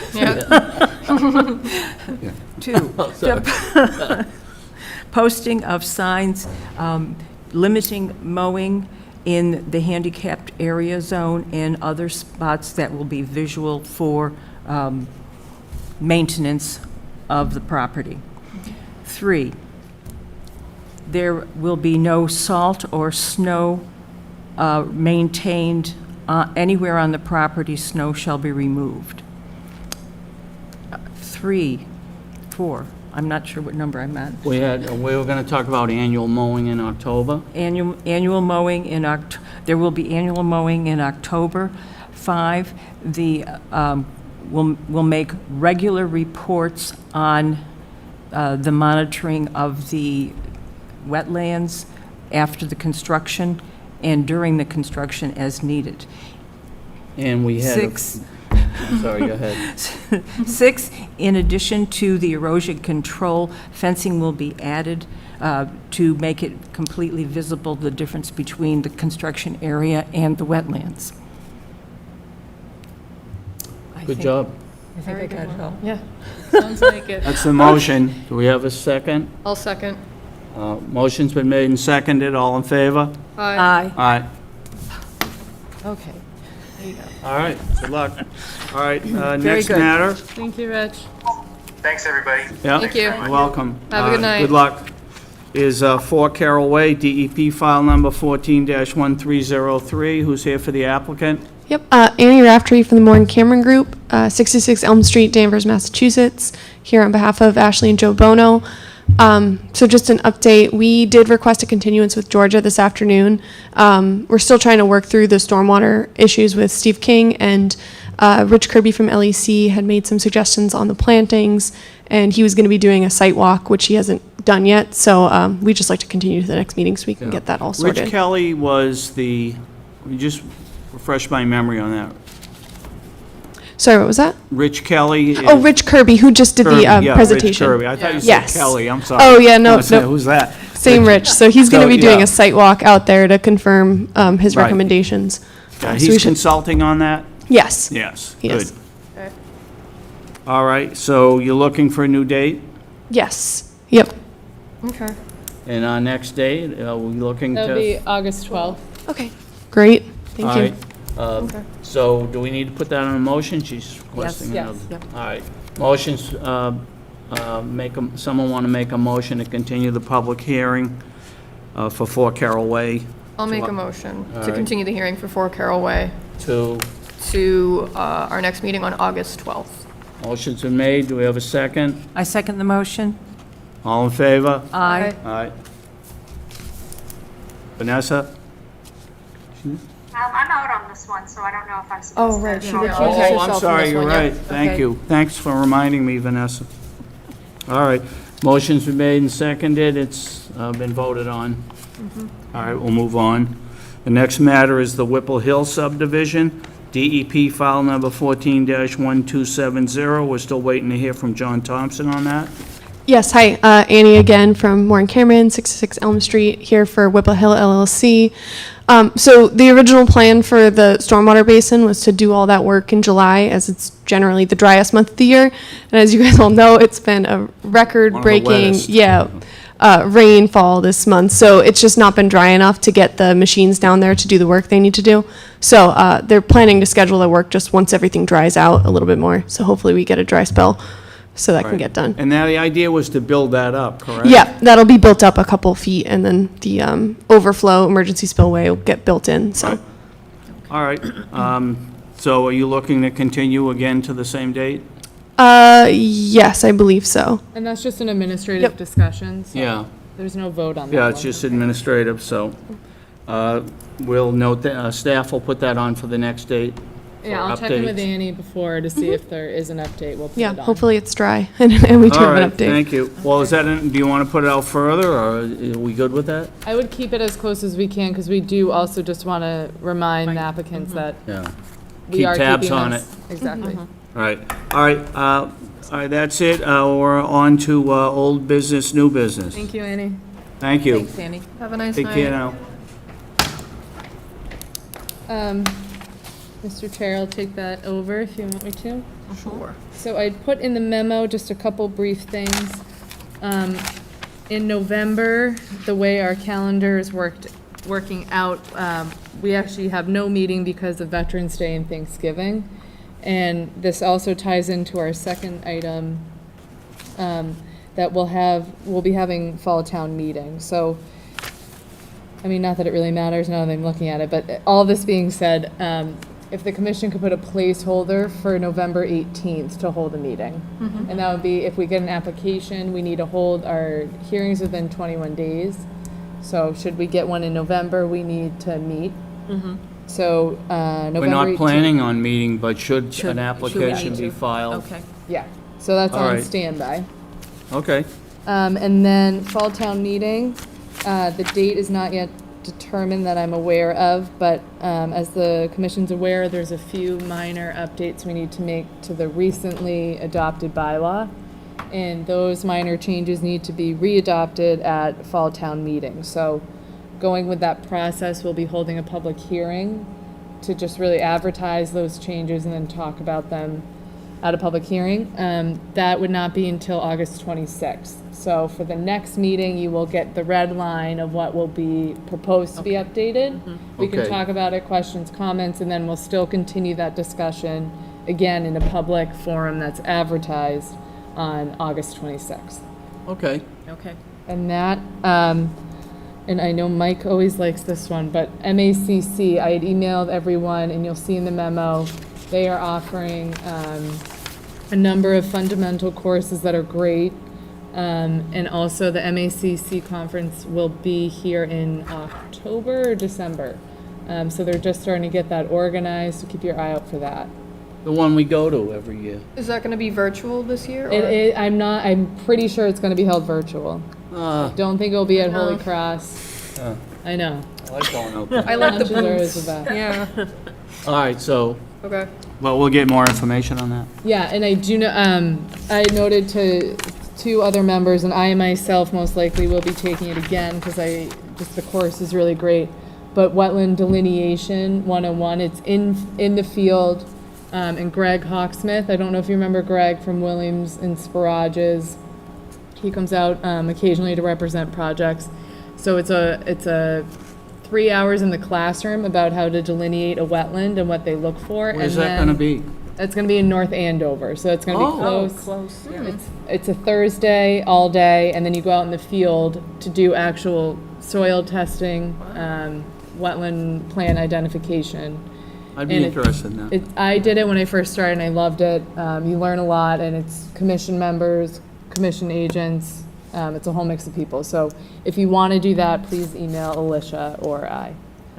2, posting of signs limiting mowing in the handicapped area zone and other spots that will be visual for maintenance of the property. 3, there will be no salt or snow maintained anywhere on the property. Snow shall be removed. 4, I'm not sure what number I'm at. We were going to talk about annual mowing in October. Annual mowing in there will be annual mowing in October. 5, we'll make regular reports on the monitoring of the wetlands after the construction and during the construction as needed. And we had. 6, Sorry, go ahead. 6, in addition to the erosion control, fencing will be added to make it completely visible, the difference between the construction area and the wetlands. Good job. I think I got it all. Yeah. Sounds like it. That's the motion. Do we have a second? I'll second. Motion's been made and seconded. All in favor? Aye. Aye. Okay. There you go. All right, good luck. All right, Very next good. matter. Thank you, Rich. Thanks, everybody. Yeah, Thank you. you're welcome. Have a good night. Good luck. Is 4 Carroll Way, DEP file number 14-1303. Who's here for the applicant? Yep, Annie Raftery from the Moore & Cameron Group, 66 Elm Street, Danvers, Massachusetts, here on behalf of Ashley and Joe Bono. So just an update, we did request a continuance with Georgia this afternoon. We're still trying to work through the stormwater issues with Steve King, and Rich Kirby from LEC had made some suggestions on the plantings, and he was going to be doing a site walk, which he hasn't done yet. So we'd just like to continue to the next meeting so we can get that all sorted. Rich Kelly was you just refresh my memory on that. Sorry, what was that? Rich Kelly. Oh, Rich Kirby, who just did Kirby, the yeah, presentation. Rich Kirby. I thought you said Yes. Kelly, I'm sorry. Oh, yeah, no, I said, no. who's that? Same Rich. So he's going to be doing yeah. a site walk out there to confirm his Right. recommendations. Yeah, So we he's should- consulting on that? Yes. Yes, He good. is. All right, so you're looking for a new date? Yes. Yep. Okay. And our next date, are we looking to? That'll be August 12th. Okay. Great. Thank All you. right. So do we need to put that on a motion? She's requesting yes, another. yep. All right. Motions, someone want to make a motion to continue the public hearing for 4 Carroll Way I'll make a motion All to right. continue the hearing for 4 Carroll Way to, to our next meeting on August 12th. motion's been made. Do we have a second? I second the motion. All in favor? Aye. All right. Vanessa? I'm out on this one, so I don't know if I'm supposed Oh, to. right, she vote. recused Oh, herself I'm from sorry, this you're one, yeah. right. Thank Okay. you. Thanks for reminding me, Vanessa. All right, motion's been made and seconded, it's been voted on. All right, we'll move on. The next matter is the Whipple Hill subdivision, DEP file number 14-1270. We're still waiting to hear from John Thompson on that. Yes, hi, Annie again from Warren Cameron, 66 Elm Street, here for Whipple Hill LLC. So the original plan for the stormwater basin was to do all that work in July, as it's generally the driest month of the year. And as you guys all know, it's been a record-breaking, rainfall this month. So it's just not been dry enough to get the machines down there to do the work they need to do. So they're planning to schedule their work just once everything dries out a little bit more. So hopefully we get a dry spell so that can get done. And now the idea was to build that up, correct? Yeah, that'll be built up a couple feet, and then the overflow emergency spillway will get built in, so. Right. All right, so are you looking to continue again to the same date? Yes, I believe so. And that's just an administrative Yep. discussion, so Yeah. there's no vote on that Yeah, it's one. just administrative, so we'll note that, staff will put that on for the next date. Yeah, for I'll check in with updates. Annie before to see if there is an update. We'll put Yeah, it on. hopefully it's dry, and we do All have an right, update. thank you. Well, is that, do you want to put it out further, or are we good with that? I would keep it as close as we can, because we do also just want to remind the applicants that Yeah. we Keep are tabs keeping on this. Exactly. All right, all right, that's it. We're on to old business, new business. Thank you, Annie. Thank you. Thanks, Annie. Have a nice Take night. care now. Mr. Chair, I'll take that over if you want me to. Sure. So I put in the memo just a couple brief things. In November, the way our calendar is working out, we actually have no meeting because of Veterans Day and Thanksgiving. And this also ties into our second item, that we'll be having fall town meeting. So, I mean, not that it really matters now that I'm looking at it, but all this being said, if the commission could put a placeholder for November 18th to hold a meeting. And that would be, if we get an application, we need to hold our hearings within 21 days. So should we get one in November, we need to meet. So, November 18th. We're not planning on meeting, but should Should- an application be filed? Okay. Yeah, so that's All on right. standby. Okay, And then fall town meeting, the date is not yet determined that I'm aware of, but as the commission's aware, there's a few minor updates we need to make to the recently adopted bylaw. And those minor changes need to be re-adopted at fall town meeting. So going with that process, we'll be holding a public hearing to just really advertise those changes and then talk about them at a public hearing. That would not be until August 26th. So for the next meeting, you will get the red line of what will be proposed to be updated. We can Okay. talk about it, questions, comments, and then we'll still continue that discussion, again, in a public forum that's advertised on August 26th. okay. Okay. And that, and I know Mike always likes this one, but MACC, I had emailed everyone, and you'll see in the memo, they are offering a number of fundamental courses that are great. And also the MACC conference will be here in October or December. So they're just starting to get that organized, so keep your eye out for that. The one we go to every year. Is that going to be virtual this year? I'm pretty sure it's gonna be held virtual. Don't think it'll be at Holy Cross. I know. I like going out there. I like the Lunches are always booths. the best. Yeah. All right, so Okay. Well, we'll get more information on that. Yeah, and I do know, I noted to two other members, and I myself most likely will be taking it again, because the course is really great. But Wetland Delineation 101, it's in the field, and Greg Hawksmith, I don't know if you remember Greg from Williams and Sparages. He comes out occasionally to represent projects. So it's a 3 hours in the classroom about how to delineate a wetland and what they look for. Where's that gonna be? It's going to be in North Andover, so it's going to be Oh. close. It's a Thursday all day, and then you go out in the field to do actual soil testing, wetland plant identification. I'd be And interested in that. I did it when I first started, and I loved it. You learn a lot, and it's commission members, commission agents. It's a whole mix of people. So if you want to do that, please email Alicia or I,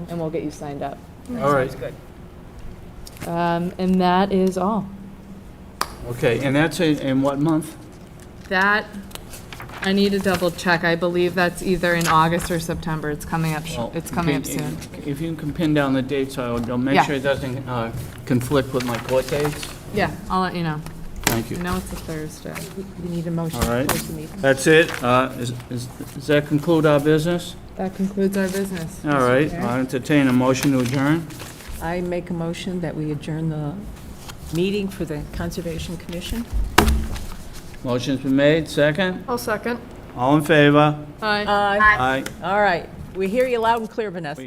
and we'll get you signed up. All right. And that is all. Okay, and that's in what month? That, I need to double check. I believe that's either in August or September. It's coming up, Well, it's coming up can- soon. If you can pin down the dates, I'll make Yeah. sure it doesn't conflict with my court dates. Yeah, I'll let you know. Thank you. I know it's a Thursday. We need a motion All right. to close the meeting. That's it. Does that conclude our business? That concludes our business. All Mr. right, Chair. I'll entertain a motion to adjourn. I make a motion that we adjourn the meeting for the Conservation Commission. Motion's been made, second. I'll second. All in favor? Aye. Aye. Aye. All right. We hear you loud and clear, Vanessa.